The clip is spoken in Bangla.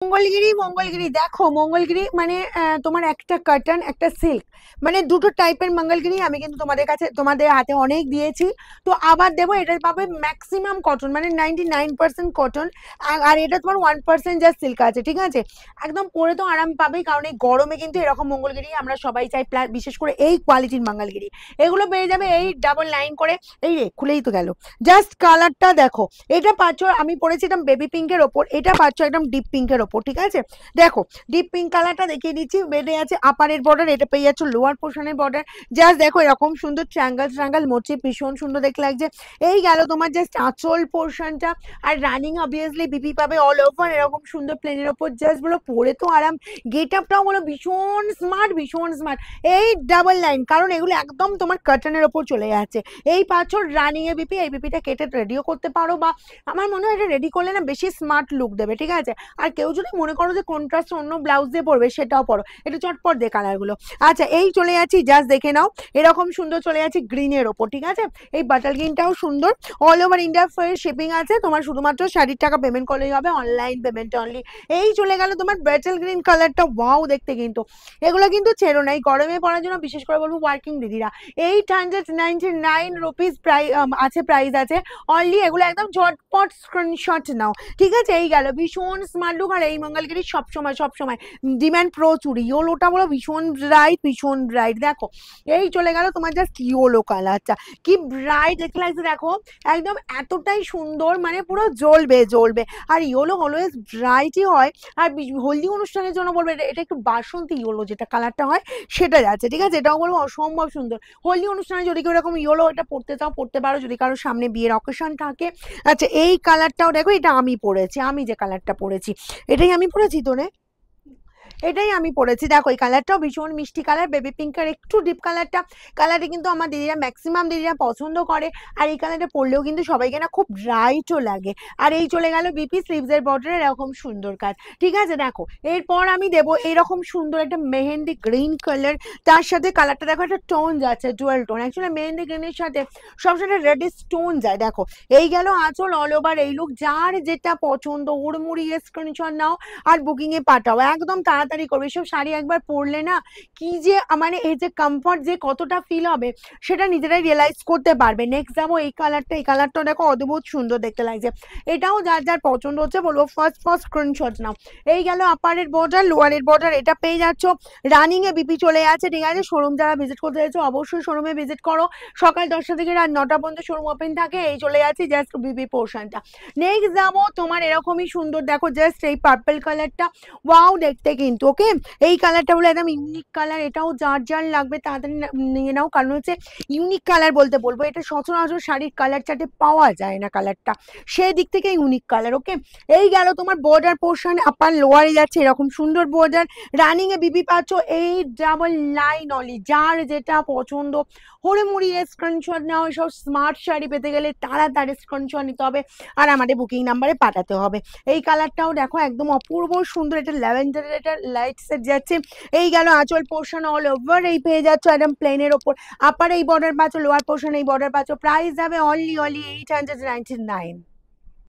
মঙ্গলগিরি মঙ্গলগিরি দেখো মঙ্গলগিরি মানে তোমার একটা কটন একটা সিল্ক মানে দুটো টাইপের মঙ্গলগিরি আমি কিন্তু তোমাদের কাছে তোমাদের হাতে অনেক দিয়েছি। তো আবার দেবো, এটা পাবে ম্যাক্সিমাম কটন মানে 99% কটন। আর এটা তোমার 1% যা সিল্ক আছে, ঠিক আছে। একদম পরে তো আরাম পাবে, কারণ এই গরমে কিন্তু এরকম মঙ্গলগিরি আমরা সবাই চাই, বিশেষ করে এই কোয়ালিটির মঙ্গলগিরি এগুলো পেয়ে যাবে এই ডাবল লাইন করে। এই রে খুলেই তো গেল। জাস্ট কালারটা দেখো, এটা পাচ্ছ আমি পরেছি একদম বেবি পিঙ্কের ওপর, এটা পাচ্ছ একদম ডিপ পিঙ্কের ওপর, ঠিক আছে। দেখো ডিপ পিঙ্ক কালারটা দেখিয়ে দিচ্ছি, বেডে আছে আপারের বর্ডার, এটা পেয়ে যাচ্ছ লোয়ার পোর্শনের বর্ডার। জাস্ট দেখো এরকম সুন্দর ট্রাঙ্গাল ট্রাঙ্গাল মোচে, ভীষণ সুন্দর দেখতে লাগছে। এই গেল তোমার জাস্ট আঁচল পোর্শনটা। আর রানিং অবভিয়াসলি বিপি পাবে অল ওভার এরকম সুন্দর প্লেনের ওপর। জাস্ট বলো পরে তো আরাম, গেট আপটাও বলো ভীষণ স্মার্ট ভীষণ স্মার্ট। এই ডাবল লাইন, কারণ এগুলো একদম তোমার কার্টনের ওপর চলে যাচ্ছে। এই পাচ্ছ রানিং এ বিপি, এই বিপিটা কেটে রেডিও করতে পারো, বা আমার মনে হয় এটা রেডি করলে না বেশি স্মার্ট লুক দেবে, ঠিক আছে। আর কেউ যদি মনে করো যে কন্ট্রাস্ট অন্য ব্লাউজ দিয়ে পরবে সেটাও পরো, এটা চটপট দে কালারগুলো। আচ্ছা এই চলে যাচ্ছি, জাস্ট দেখে নাও এরকম সুন্দর চলে যাচ্ছি গ্রিনের ওপর, ঠিক আছে। এই বাটার গ্রিনটাও সুন্দর, all over India free shipping আছে, তোমার শুধুমাত্র 60 টাকা পেমেন্ট করলেই হবে, অনলাইন পেমেন্ট অনলি। এই চলে গেল তোমার ব্যাটেল গ্রিন কালারটা, ওয়াও দেখতে কিন্তু। এগুলো কিন্তু ছেড়ো না, এই গরমে পড়ার জন্য বিশেষ করে বলবো ওয়ার্কিং দিদিরা। 899 রুপিস আছে, প্রাইস আছে অনলি। এগুলো একদম ঝটপট স্ক্রিনশট নাও, ঠিক আছে। এই গেল ভীষণ স্মার্ট লুক। আর এই মঙ্গলগিরি সবসময় সবসময় ডিমান্ড প্রচুর, ইয়োলোটা বলো ভীষণ ব্রাইট ভীষণ ব্রাইট। দেখো এই চলে গেল তোমার জাস্ট ইয়োলো কালারটা, কি ব্রাইট দেখতে লাগছে দেখো, একদম এতটাই সুন্দর মানে পুরো জ্বলবে জ্বলবে। আর ইয়োলো অলওয়েজ ব্রাইটই হয়। আর হলদি অনুষ্ঠানের জন্য বলবো এটা একটু বাসন্তী ইয়োলো যেটা কালারটা হয় সেটা যাচ্ছে, ঠিক আছে। এটাও বলবো অসম্ভব সুন্দর। হলদি অনুষ্ঠানে যদি কেউ এরকম ইয়োলো এটা পড়তে চাও পড়তে পারো, যদি কারো সামনে বিয়ের অকেশন থাকে। আচ্ছা এই কালারটাও দেখো, এটা আমি পরেছি, আমি যে কালারটা পরেছি এটাই আমি পরেছি তো রে, এটাই আমি পরেছি। দেখো এই কালারটাও ভীষণ মিষ্টি কালার, বেবি পিঙ্কের একটু ডিপ কালারটা। কালারটা কিন্তু আমার দিদিরা ম্যাক্সিমাম দিদিরা পছন্দ করে। আর এই কালারটা পরলেও কিন্তু সবাইকে না খুব ব্রাইটও লাগে। আর এই চলে গেল বিপি স্লিভস এর বর্ডারে এরকম সুন্দর কাজ, ঠিক আছে। দেখো এরপর আমি দেবো এরকম সুন্দর একটা মেহেন্দি গ্রিন কালার, তার সাথে কালারটা দেখো একটা টোন যাচ্ছে ডুয়াল টোন। অ্যাকচুয়ালি মেহেন্দি গ্রিনের সাথে সবসময় রেড স্টোন যায়। দেখো এই গেল আঁচল, অল ওভার এই লুক। যার যেটা পছন্দ হুড়মুড়িয়ে স্ক্রিনশট নাও আর বুকিং এ পাঠাও, একদম তাড়াতাড়ি করবে। এসব শাড়ি একবার পরলে না কি যে মানে এই যে কমফর্ট যে কতটা ফিল হবে সেটা নিজেরাই রিয়েলাইজ করতে পারবে। নেক্সট যাবো এই কালারটা, এই কালারটা দেখো অদ্ভুত সুন্দর দেখতে লাগছে। এটাও যার যার পছন্দ হচ্ছে বলবো ফার্স্ট ফার্স্ট স্ক্রিনশট নাও। এই গেল আপারের বর্ডার, লোয়ারের বর্ডার, এটা পেয়ে যাচ্ছ রানিং এ বিপি চলে আছে, ঠিক আছে। শোরুম যারা ভিজিট করতে চাইছো অবশ্যই শোরুমে ভিজিট করো, সকাল 10টা থেকে রাত 9টা পর্যন্ত শোরুম ওপেন থাকে। এই চলে যাচ্ছে জাস্ট বিপি পোর্শনটা। নেক্সট যাবো তোমার এরকমই সুন্দর, দেখো জাস্ট এই পার্পল কালারটা, ওয়াও দেখতে কিন্তু, ওকে। এই কালারটা হলো একদম ইউনিক কালার, এটাও যার যার লাগবে তাড়াতাড়ি নিয়ে নাও, কারণ হচ্ছে ইউনিক কালার বলতে বলবো এটা সচরাচর শাড়ির কালার চার্টে পাওয়া যায় না কালারটা, সেই দিক থেকে ইউনিক কালার, ওকে। এই গেল তোমার বর্ডার পোর্শন, আপার লোয়ারে যাচ্ছে এরকম সুন্দর বর্ডার। রানিং এ বিপি পাচ্ছ এই ডাবল লাইন অলি, যার যেটা পছন্দ হরে মুড়িয়ে স্ক্রিনশট নাও। এসব স্মার্ট শাড়ি পেতে গেলে তাড়াতাড়ি স্ক্রিনশট নিতে হবে আর আমাদের বুকিং নাম্বারে পাঠাতে হবে। এই কালারটাও দেখো একদম অপূর্ব সুন্দর, এটা ল্যাভেন্ডারের একটা লাইট সেট যাচ্ছে। এই গেল আঁচল পোর্শন, অল ওভার এই পেয়ে যাচ্ছ একদম প্লেনের ওপর। আপার এই বর্ডার পাচ্ছ, লোয়ার পোর্শন এই বর্ডার পাচ্ছ। প্রাইস যাবে অনলি 899।